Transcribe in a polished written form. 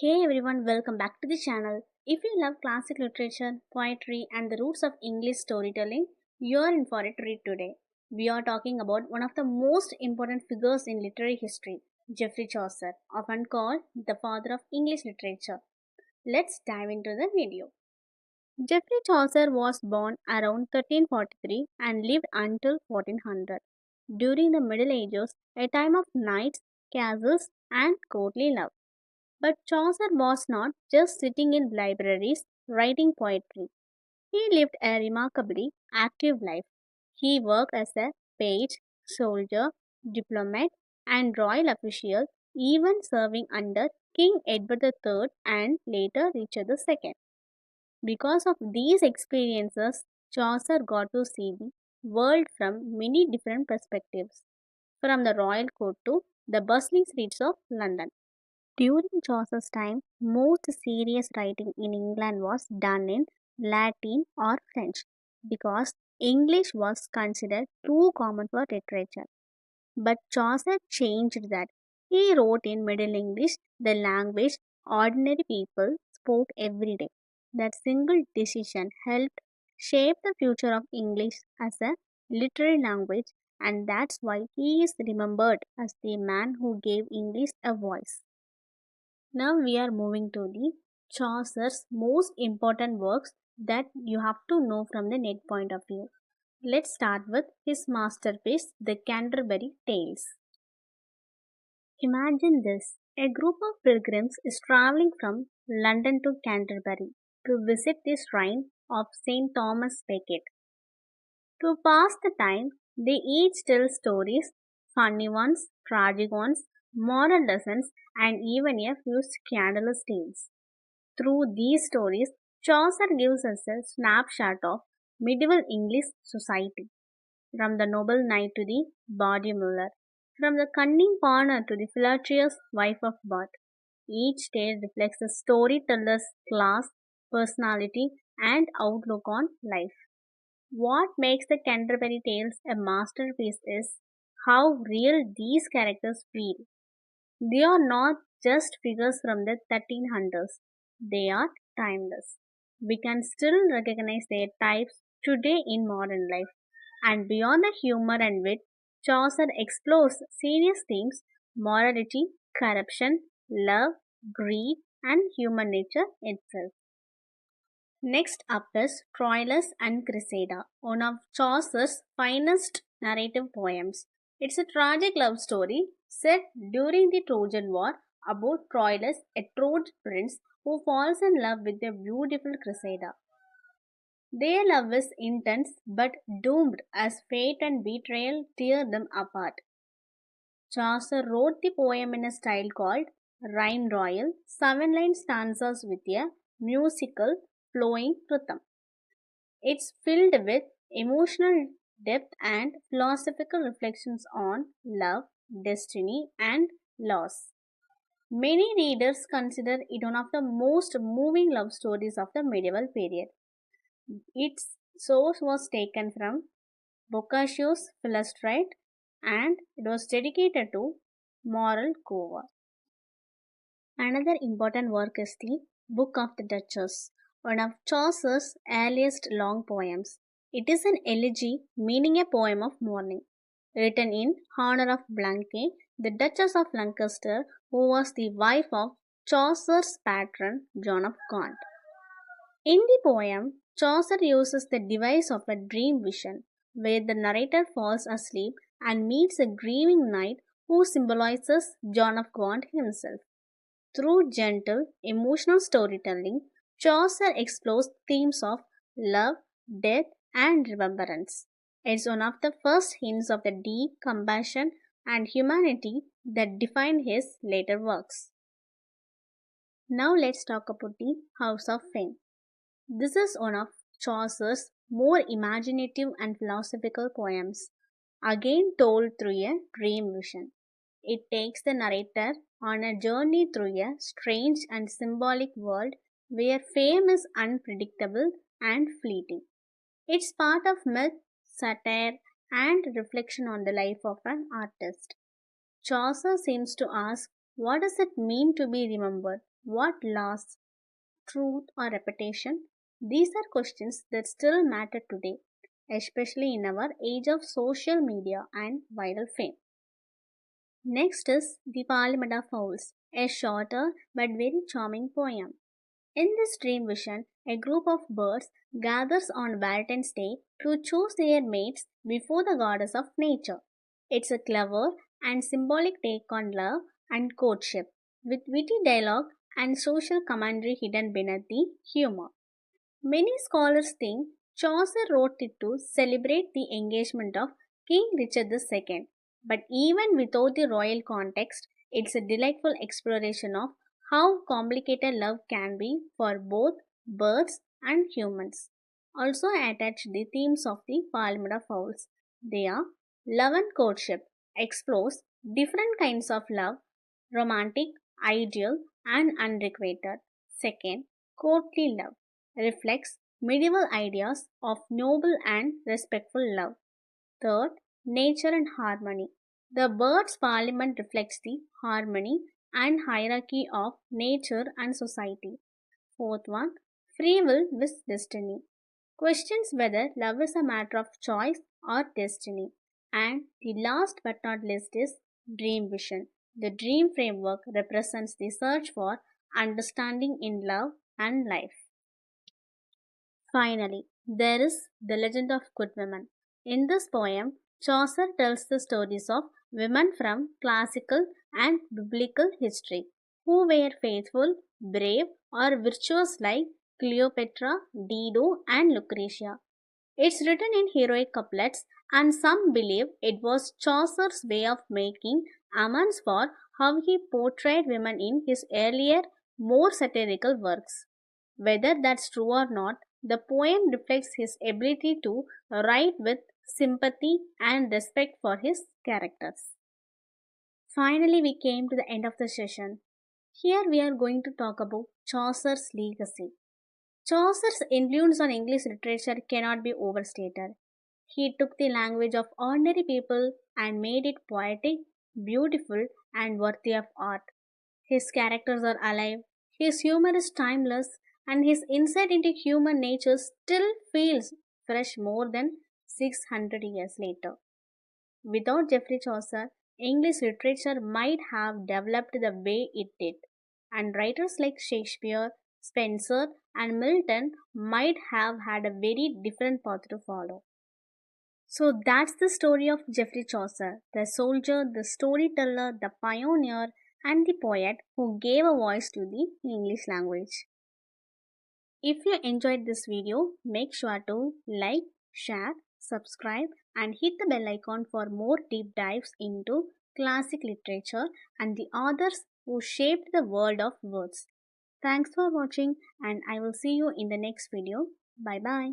Hey everyone, welcome back to the channel. If you love classic literature, poetry, and the roots of English storytelling, you're in for a treat today. We are talking about one of the most important figures in literary history, Geoffrey Chaucer, often called the father of English literature. Let's dive into the video. Geoffrey Chaucer was born around 1343 and lived until 1400. During the Middle Ages, a time of knights, castles, and courtly love. But Chaucer was not just sitting in libraries writing poetry. He lived a remarkably active life. He worked as a page, soldier, diplomat, and royal official, even serving under King Edward III and later Richard II. Because of these experiences, Chaucer got to see the world from many different perspectives, from the royal court to the bustling streets of London. During Chaucer's time, most serious writing in England was done in Latin or French because English was considered too common for literature. But Chaucer changed that. He wrote in Middle English, the language ordinary people spoke every day. That single decision helped shape the future of English as a literary language, and that's why he is remembered as the man who gave English a voice. Now we are moving to the Chaucer's most important works that you have to know from the net point of view. Let's start with his masterpiece, the Canterbury Tales. Imagine this. A group of pilgrims is traveling from London to Canterbury to visit the shrine of St. Thomas Becket. To pass the time, they each tell stories, funny ones, tragic ones, moral lessons, and even a few scandalous tales. Through these stories, Chaucer gives us a snapshot of medieval English society, from the noble knight to the bawdy miller, from the cunning farmer to the flirtatious wife of Bath. Each tale reflects the storyteller's class, personality, and outlook on life. What makes the Canterbury Tales a masterpiece is how real these characters feel. They are not just figures from the 1300s, they are timeless. We can still recognize their types today in modern life. And beyond the humor and wit, Chaucer explores serious themes: morality, corruption, love, greed, and human nature itself. Next up is Troilus and Criseyde, one of Chaucer's finest narrative poems. It's a tragic love story set during the Trojan War about Troilus, a Trojan prince who falls in love with a beautiful Criseyde. Their love is intense but doomed as fate and betrayal tear them apart. Chaucer wrote the poem in a style called rhyme royal, 7 line stanzas with a musical flowing rhythm. It's filled with emotional depth and philosophical reflections on love, destiny, and loss. Many readers consider it one of the most moving love stories of the medieval period. Its source was taken from Boccaccio's Philostrate and it was dedicated to moral Cova. Another important work is the Book of the Duchess, one of Chaucer's earliest long poems. It is an elegy, meaning a poem of mourning, written in honor of Blanche, the Duchess of Lancaster, who was the wife of Chaucer's patron, John of Gaunt. In the poem, Chaucer uses the device of a dream vision, where the narrator falls asleep and meets a grieving knight who symbolizes John of Gaunt himself. Through gentle, emotional storytelling, Chaucer explores themes of love, death, and remembrance. It's one of the first hints of the deep compassion and humanity that defined his later works. Now let's talk about the House of Fame. This is one of Chaucer's more imaginative and philosophical poems, again told through a dream vision. It takes the narrator on a journey through a strange and symbolic world where fame is unpredictable and fleeting. It's part of myth, satire, and reflection on the life of an artist. Chaucer seems to ask, what does it mean to be remembered? What lasts, truth or reputation? These are questions that still matter today, especially in our age of social media and viral fame. Next is The Parliament of Fowls, a shorter but very charming poem. In this dream vision, a group of birds gathers on Valentine's Day to choose their mates before the goddess of nature. It's a clever and symbolic take on love and courtship, with witty dialogue and social commentary hidden beneath the humor. Many scholars think Chaucer wrote it to celebrate the engagement of King Richard II, but even without the royal context, it's a delightful exploration of how complicated love can be for both birds and humans. Also attached the themes of the Parliament of Fowls. They are love and courtship, explores different kinds of love, romantic, ideal, and unrequited. Second, courtly love reflects medieval ideas of noble and respectful love. Third, nature and harmony. The bird's parliament reflects the harmony and hierarchy of nature and society. Fourth one, free will with destiny. Questions whether love is a matter of choice or destiny. And the last but not least is dream vision. The dream framework represents the search for understanding in love and life. Finally, there is the legend of good women. In this poem, Chaucer tells the stories of women from classical and biblical history who were faithful, brave, or virtuous like Cleopatra, Dido, and Lucretia. It's written in heroic couplets, and some believe it was Chaucer's way of making amends for how he portrayed women in his earlier, more satirical works. Whether that's true or not, the poem reflects his ability to write with sympathy and respect for his characters. Finally, we came to the end of the session. Here we are going to talk about Chaucer's legacy. Chaucer's influence on English literature cannot be overstated. He took the language of ordinary people and made it poetic, beautiful, and worthy of art. His characters are alive, his humor is timeless, and his insight into human nature still feels fresh more than 600 years later. Without Geoffrey Chaucer, English literature might have developed the way it did, and writers like Shakespeare, Spenser, and Milton might have had a very different path to follow. So that's the story of Geoffrey Chaucer, the soldier, the storyteller, the pioneer, and the poet who gave a voice to the English language. If you enjoyed this video, make sure to like, share, subscribe, and hit the bell icon for more deep dives into classic literature and the authors who shaped the world of words. Thanks for watching, and I will see you in the next video. Bye bye.